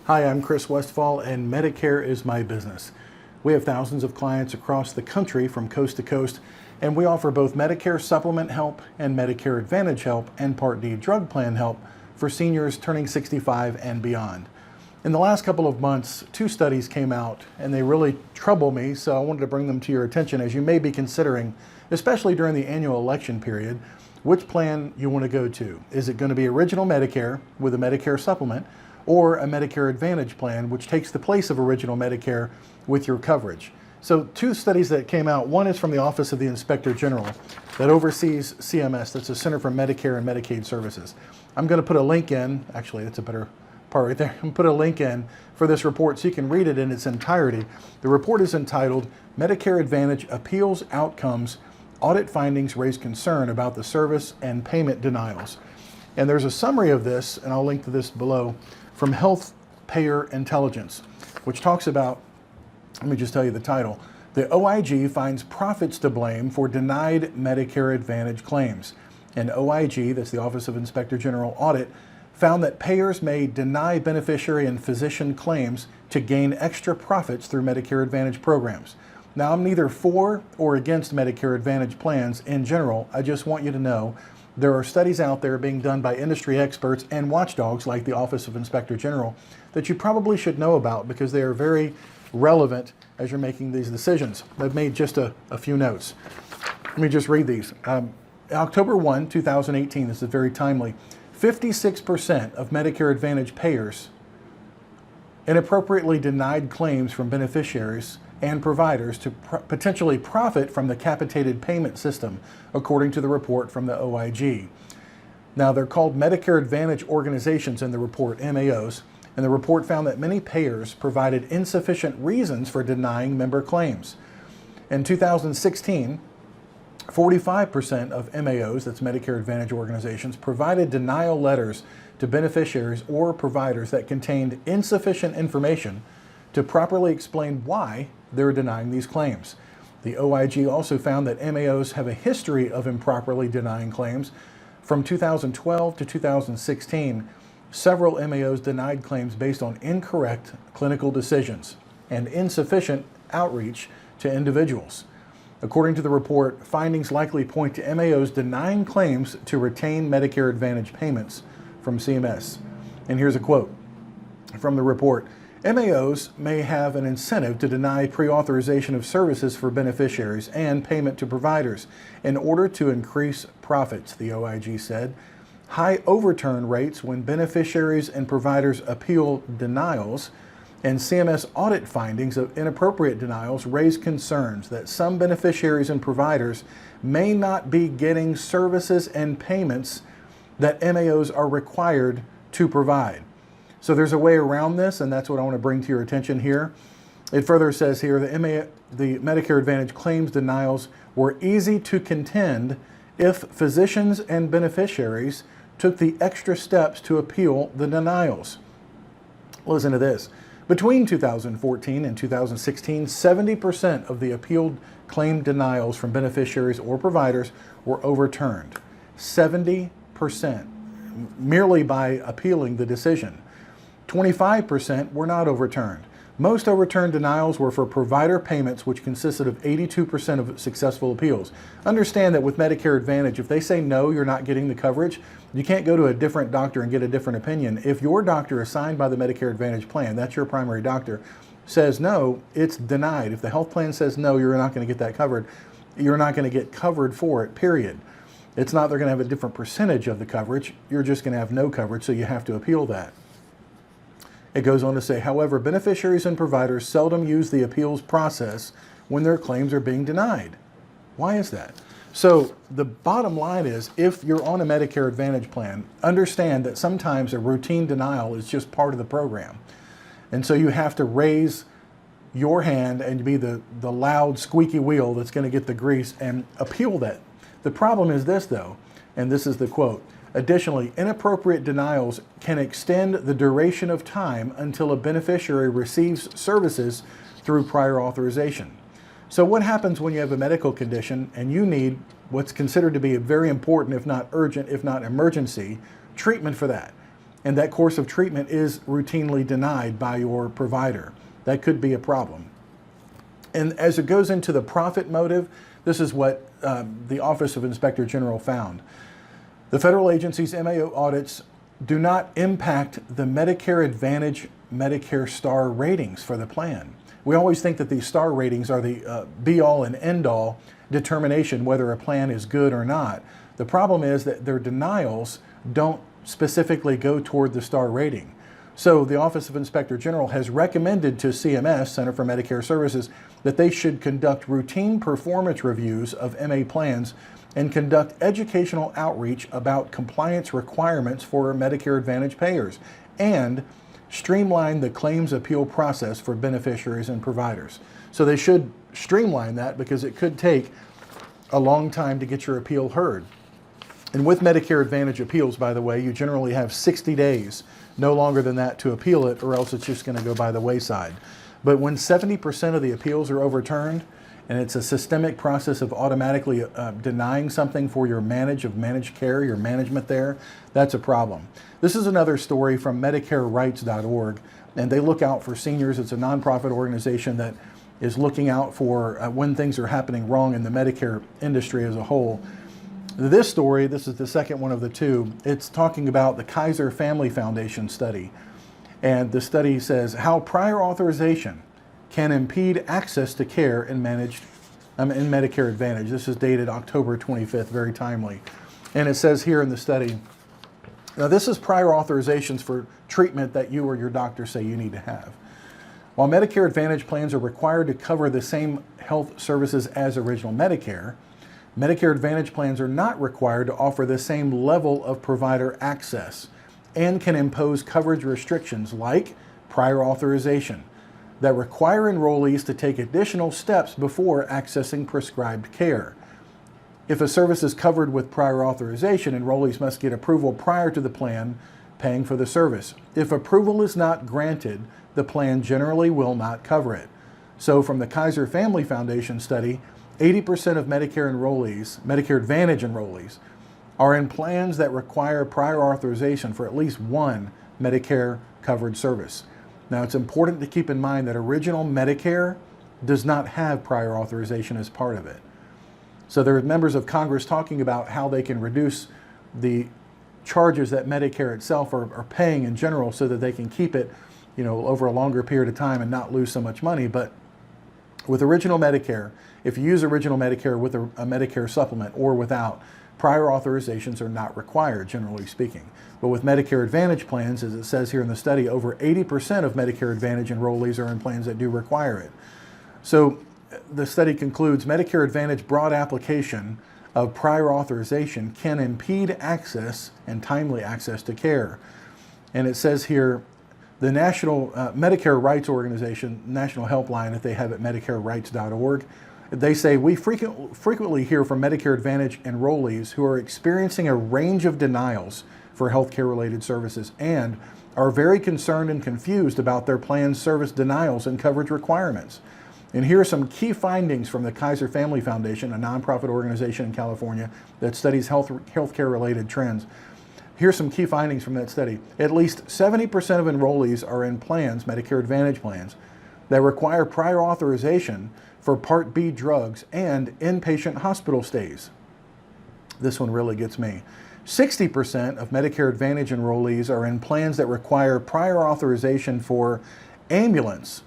Hi, I'm Chris Westfall, and Medicare is my business. We have thousands of clients across the country from coast to coast, and we offer both Medicare supplement help and Medicare Advantage help and Part D drug plan help for seniors turning 65 and beyond. In the last couple of months, 2 studies came out, and they really trouble me, so I wanted to bring them to your attention as you may be considering, especially during the annual election period, which plan you want to go to. Is it going to be original Medicare with a Medicare supplement, or a Medicare Advantage plan, which takes the place of original Medicare with your coverage? So 2 studies that came out. One is from the Office of the Inspector General that oversees CMS, that's the Center for Medicare and Medicaid Services. I'm going to put a link in, actually that's a better part right there, I'm going to put a link in for this report so you can read it in its entirety. The report is entitled, Medicare Advantage Appeals Outcomes, Audit Findings Raise Concern About the Service and Payment Denials. And there's a summary of this, and I'll link to this below, from Health Payer Intelligence, which talks about, let me just tell you the title, the OIG finds profits to blame for denied Medicare Advantage claims. And OIG, that's the Office of Inspector General Audit, found that payers may deny beneficiary and physician claims to gain extra profits through Medicare Advantage programs. Now, I'm neither for or against Medicare Advantage plans in general. I just want you to know there are studies out there being done by industry experts and watchdogs like the Office of Inspector General that you probably should know about because they are very relevant as you're making these decisions. I've made just a few notes. Let me just read these. October 1, 2018, this is very timely, 56% of Medicare Advantage payers inappropriately denied claims from beneficiaries and providers to potentially profit from the capitated payment system, according to the report from the OIG. Now, they're called Medicare Advantage Organizations in the report, MAOs, and the report found that many payers provided insufficient reasons for denying member claims. In 2016, 45% of MAOs, that's Medicare Advantage Organizations, provided denial letters to beneficiaries or providers that contained insufficient information to properly explain why they're denying these claims. The OIG also found that MAOs have a history of improperly denying claims. From 2012 to 2016, several MAOs denied claims based on incorrect clinical decisions and insufficient outreach to individuals. According to the report, findings likely point to MAOs denying claims to retain Medicare Advantage payments from CMS. And here's a quote from the report. MAOs may have an incentive to deny pre-authorization of services for beneficiaries and payment to providers in order to increase profits, the OIG said. High overturn rates when beneficiaries and providers appeal denials and CMS audit findings of inappropriate denials raise concerns that some beneficiaries and providers may not be getting services and payments that MAOs are required to provide. So there's a way around this, and that's what I want to bring to your attention here. It further says here, the Medicare Advantage claims denials were easy to contend if physicians and beneficiaries took the extra steps to appeal the denials. Listen to this. Between 2014 and 2016, 70% of the appealed claim denials from beneficiaries or providers were overturned. 70%, merely by appealing the decision. 25% were not overturned. Most overturned denials were for provider payments, which consisted of 82% of successful appeals. Understand that with Medicare Advantage, if they say no, you're not getting the coverage, you can't go to a different doctor and get a different opinion. If your doctor assigned by the Medicare Advantage plan, that's your primary doctor, says no, it's denied. If the health plan says no, you're not going to get that covered. You're not going to get covered for it, period. It's not they're going to have a different percentage of the coverage. You're just going to have no coverage, so you have to appeal that. It goes on to say, however, beneficiaries and providers seldom use the appeals process when their claims are being denied. Why is that? So the bottom line is, if you're on a Medicare Advantage plan, understand that sometimes a routine denial is just part of the program. And so you have to raise your hand and be the loud, squeaky wheel that's going to get the grease and appeal that. The problem is this, though, and this is the quote, additionally, inappropriate denials can extend the duration of time until a beneficiary receives services through prior authorization. So what happens when you have a medical condition and you need what's considered to be a very important, if not urgent, if not emergency, treatment for that? and that course of treatment is routinely denied by your provider. That could be a problem. And as it goes into the profit motive, this is what the Office of Inspector General found. The federal agency's MAO audits do not impact the Medicare Advantage Medicare star ratings for the plan. We always think that these star ratings are the be-all and end-all determination whether a plan is good or not. The problem is that their denials don't specifically go toward the star rating. So the Office of Inspector General has recommended to CMS, Center for Medicare Services, that they should conduct routine performance reviews of MA plans and conduct educational outreach about compliance requirements for Medicare Advantage payers, and streamline the claims appeal process for beneficiaries and providers. So they should streamline that because it could take a long time to get your appeal heard. And with Medicare Advantage appeals, by the way, you generally have 60 days, no longer than that, to appeal it, or else it's just going to go by the wayside. But when 70% of the appeals are overturned, and it's a systemic process of automatically denying something for your managed care, your management there, that's a problem. This is another story from medicarerights.org, and they look out for seniors. It's a nonprofit organization that is looking out for when things are happening wrong in the Medicare industry as a whole. This story, this is the second one of the two, it's talking about the Kaiser Family Foundation study. And the study says how prior authorization can impede access to care in Medicare Advantage. This is dated October 25th, very timely. And it says here in the study, now this is prior authorizations for treatment that you or your doctor say you need to have. While Medicare Advantage plans are required to cover the same health services as original Medicare, Medicare Advantage plans are not required to offer the same level of provider access and can impose coverage restrictions like prior authorization that require enrollees to take additional steps before accessing prescribed care. If a service is covered with prior authorization, enrollees must get approval prior to the plan paying for the service. If approval is not granted, the plan generally will not cover it. So from the Kaiser Family Foundation study, 80% of Medicare enrollees, Medicare Advantage enrollees, are in plans that require prior authorization for at least one Medicare covered service. Now, it's important to keep in mind that original Medicare does not have prior authorization as part of it. So there are members of Congress talking about how they can reduce the charges that Medicare itself are paying in general so that they can keep it, over a longer period of time and not lose so much money. But with original Medicare, if you use original Medicare with a Medicare supplement or without, prior authorizations are not required, generally speaking. But with Medicare Advantage plans, as it says here in the study, over 80% of Medicare Advantage enrollees are in plans that do require it. So the study concludes Medicare Advantage broad application of prior authorization can impede access and timely access to care. And it says here, the National Medicare Rights Organization, National Helpline that they have at medicarerights.org, they say, we frequently hear from Medicare Advantage enrollees who are experiencing a range of denials for healthcare-related services and are very concerned and confused about their plan's service denials and coverage requirements. And here are some key findings from the Kaiser Family Foundation, a nonprofit organization in California that studies healthcare-related trends. Here's some key findings from that study. At least 70% of enrollees are in plans, Medicare Advantage plans, that require prior authorization for Part B drugs and inpatient hospital stays. This one really gets me. 60% of Medicare Advantage enrollees are in plans that require prior authorization for ambulance,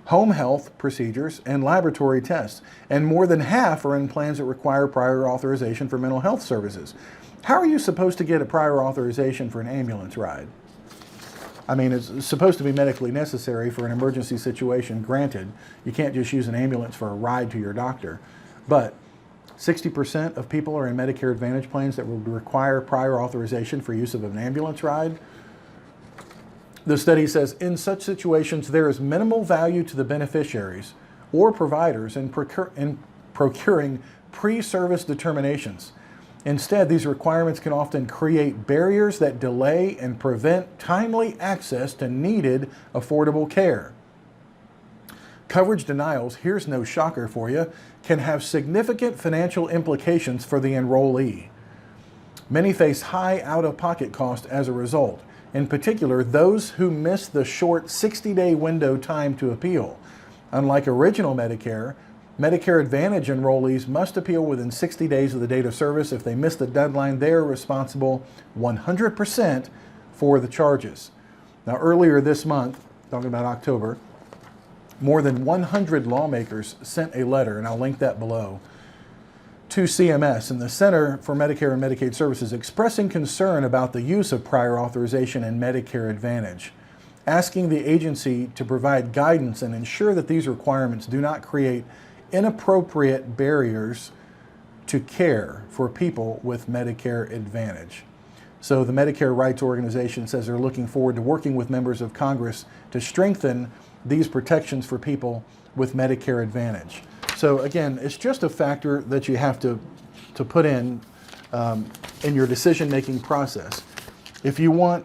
home health procedures, and laboratory tests. And more than half are in plans that require prior authorization for mental health services. How are you supposed to get a prior authorization for an ambulance ride? I mean, it's supposed to be medically necessary for an emergency situation, granted. You can't just use an ambulance for a ride to your doctor. But 60% of people are in Medicare Advantage plans that will require prior authorization for use of an ambulance ride. The study says, in such situations, there is minimal value to the beneficiaries or providers in procuring pre-service determinations. Instead, these requirements can often create barriers that delay and prevent timely access to needed, affordable care. Coverage denials, here's no shocker for you, can have significant financial implications for the enrollee. Many face high out-of-pocket costs as a result, in particular those who miss the short 60-day window time to appeal. Unlike original Medicare, Medicare Advantage enrollees must appeal within 60 days of the date of service. If they miss the deadline, they are responsible 100% for the charges. Now, earlier this month, talking about October, more than 100 lawmakers sent a letter, and I'll link that below, to CMS and the Center for Medicare and Medicaid Services expressing concern about the use of prior authorization in Medicare Advantage, asking the agency to provide guidance and ensure that these requirements do not create inappropriate barriers to care for people with Medicare Advantage. So the Medicare Rights Organization says they're looking forward to working with members of Congress to strengthen these protections for people with Medicare Advantage. So again, it's just a factor that you have to put in your decision-making process. If you want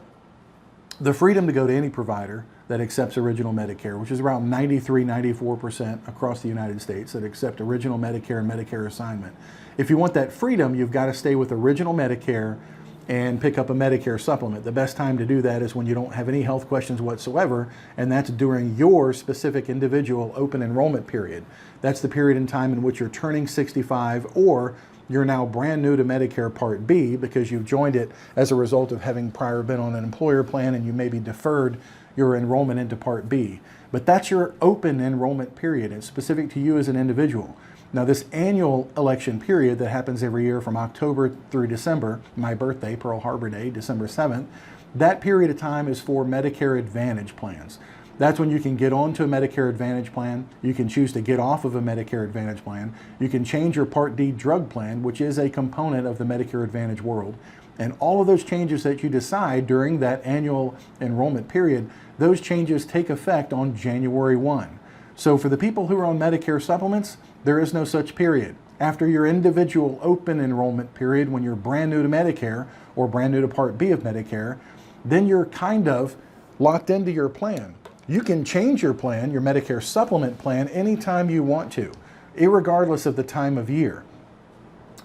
the freedom to go to any provider that accepts original Medicare, which is around 93-94% across the United States that accept original Medicare and Medicare assignment. If you want that freedom, you've got to stay with original Medicare and pick up a Medicare supplement. The best time to do that is when you don't have any health questions whatsoever, and that's during your specific individual open enrollment period. That's the period in time in which you're turning 65 or you're now brand new to Medicare Part B because you've joined it as a result of having prior been on an employer plan and you maybe deferred your enrollment into Part B. But that's your open enrollment period. It's specific to you as an individual. Now, this annual election period that happens every year from October through December, my birthday, Pearl Harbor Day, December 7th, that period of time is for Medicare Advantage plans. That's when you can get onto a Medicare Advantage plan. You can choose to get off of a Medicare Advantage plan. You can change your Part D drug plan, which is a component of the Medicare Advantage world. And all of those changes that you decide during that annual enrollment period, those changes take effect on January 1. So for the people who are on Medicare supplements, there is no such period. After your individual open enrollment period, when you're brand new to Medicare or brand new to Part B of Medicare, then you're kind of locked into your plan. You can change your plan, your Medicare supplement plan, anytime you want to, irregardless of the time of year.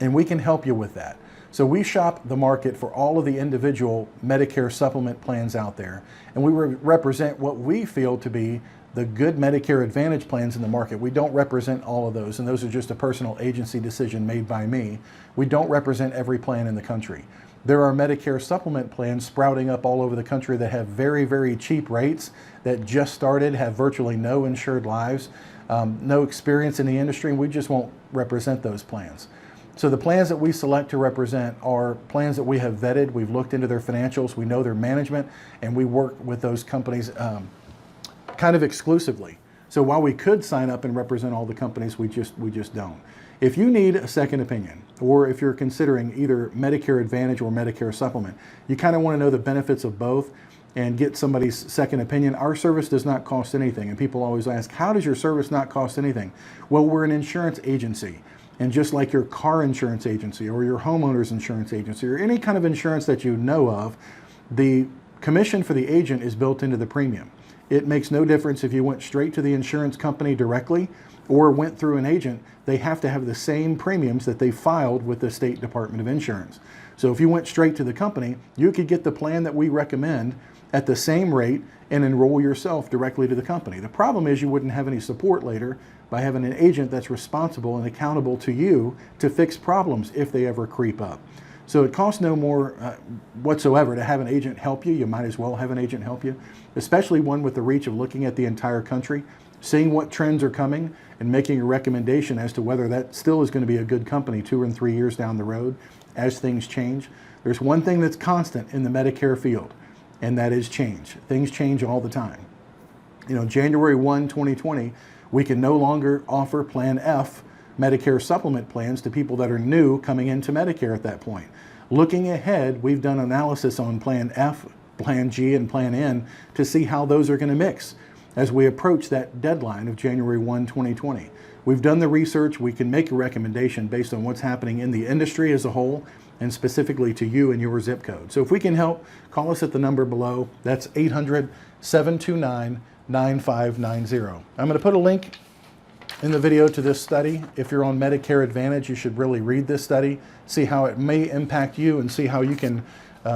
And we can help you with that. So we shop the market for all of the individual Medicare supplement plans out there, and we represent what we feel to be the good Medicare Advantage plans in the market. We don't represent all of those, and those are just a personal agency decision made by me. We don't represent every plan in the country. There are Medicare supplement plans sprouting up all over the country that have very, very cheap rates, that just started, have virtually no insured lives, no experience in the industry, and we just won't represent those plans. So the plans that we select to represent are plans that we have vetted, we've looked into their financials, we know their management, and we work with those companies kind of exclusively. So while we could sign up and represent all the companies, we just don't. If you need a second opinion, or if you're considering either Medicare Advantage or Medicare Supplement, you kind of want to know the benefits of both and get somebody's second opinion. Our service does not cost anything, and people always ask, how does your service not cost anything? Well, we're an insurance agency, and just like your car insurance agency or your homeowner's insurance agency or any kind of insurance that you know of, the commission for the agent is built into the premium. It makes no difference if you went straight to the insurance company directly or went through an agent. They have to have the same premiums that they filed with the State Department of Insurance. So if you went straight to the company, you could get the plan that we recommend at the same rate and enroll yourself directly to the company. The problem is you wouldn't have any support later by having an agent that's responsible and accountable to you to fix problems if they ever creep up. So it costs no more whatsoever to have an agent help you. You might as well have an agent help you, especially one with the reach of looking at the entire country, seeing what trends are coming, and making a recommendation as to whether that still is going to be a good company 2 and 3 years down the road as things change. There's one thing that's constant in the Medicare field, and that is change. Things change all the time. You know, January 1, 2020, we can no longer offer Plan F Medicare supplement plans to people that are new coming into Medicare at that point. Looking ahead, we've done analysis on Plan F, Plan G, and Plan N to see how those are going to mix as we approach that deadline of January 1, 2020. We've done the research. We can make a recommendation based on what's happening in the industry as a whole and specifically to you and your zip code. So if we can help, call us at the number below. That's 800-729-9590. I'm going to put a link in the video to this study. If you're on Medicare Advantage, you should really read this study, see how it may impact you, and see how you can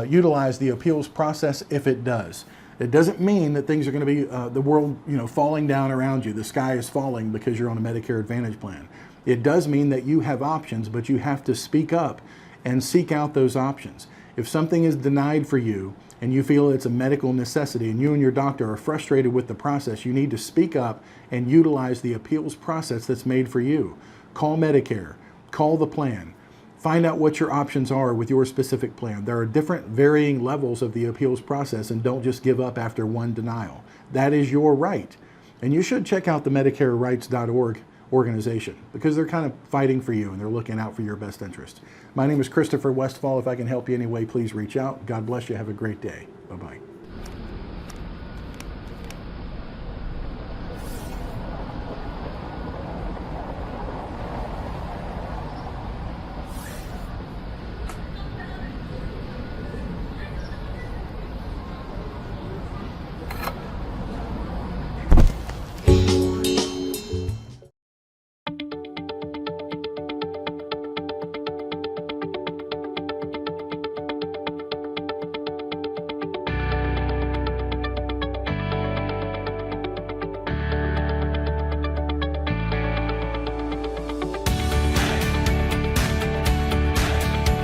utilize the appeals process if it does. It doesn't mean that things are going to be the world, falling down around you. The sky is falling because you're on a Medicare Advantage plan. It does mean that you have options, but you have to speak up and seek out those options. If something is denied for you and you feel it's a medical necessity and you and your doctor are frustrated with the process, you need to speak up and utilize the appeals process that's made for you. Call Medicare, call the plan. Find out what your options are with your specific plan. There are different varying levels of the appeals process, and don't just give up after one denial. That is your right. And you should check out the medicare.gov organization because they're kind of fighting for you and they're looking out for your best interest. My name is Christopher Westfall. If I can help you any way, please reach out. God bless you. Have a great day. Bye-bye.